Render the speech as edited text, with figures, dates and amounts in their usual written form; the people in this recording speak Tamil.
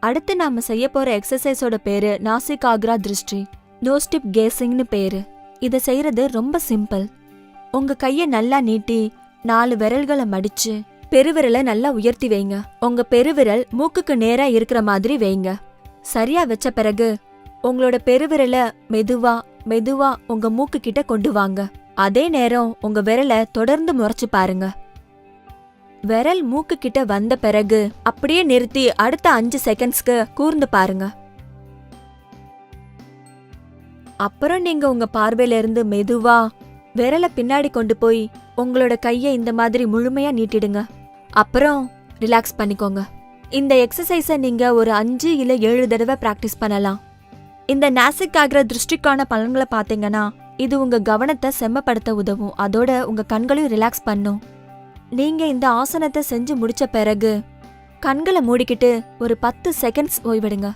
அடுத்து நாம செய்ய போற எக்ஸசைஸோட பேரு நாசிகாக்ரா திருஷ்டி, நோ ஸ்டிப் கேசிங்னு பேரு. இத செய்யறது ரொம்ப சிம்பிள். உங்க கைய நல்லா நீட்டி 4 விரல்களை மடிச்சு பெருவிரலை நல்லா உயர்த்தி வைங்க. உங்க பெருவிரல் மூக்குக்கு நேரா இருக்கிற மாதிரி வைங்க. சரியா வச்ச பிறகு உங்களோட பெருவிரலை மெதுவா மெதுவா உங்க மூக்கு கிட்ட கொண்டு வாங்க. அதே நேரம் உங்க விரலை தொடர்ந்து முறைச்சு பாருங்க. விரல் மூக்கு கிட்ட வந்த பிறகு அப்படியே நிறுத்தி அடுத்த 5 செகண்ட்ஸ்க்கு கூர்ந்து பாருங்க. அப்புறம் நீங்க உங்க பார்வையில இருந்து மெதுவா விரலை பின்னாடி கொண்டு போய் உங்களோட கைய இந்த மாதிரி முழுமையா நீட்டிடுங்க. அப்புறம் ரிலாக்ஸ் பண்ணிக்கோங்க. இந்த எக்ஸசைஸை நீங்க ஒரு 5 இல்ல 7 தடவை பிராக்டிஸ் பண்ணலாம். இந்த நாசிகாக்ரா திருஷ்டிக்கான பலன்களை பாத்தீங்கன்னா இது உங்க கவனத்தை செம்மப்படுத்த உதவும். அதோட உங்க கண்களையும் ரிலாக்ஸ் பண்ணும். நீங்க இந்த ஆசனத்தை செஞ்சு முடிச்ச பிறகு கண்களை மூடிக்கிட்டு ஒரு 10 செகண்ட்ஸ் ஓய்விடுங்க.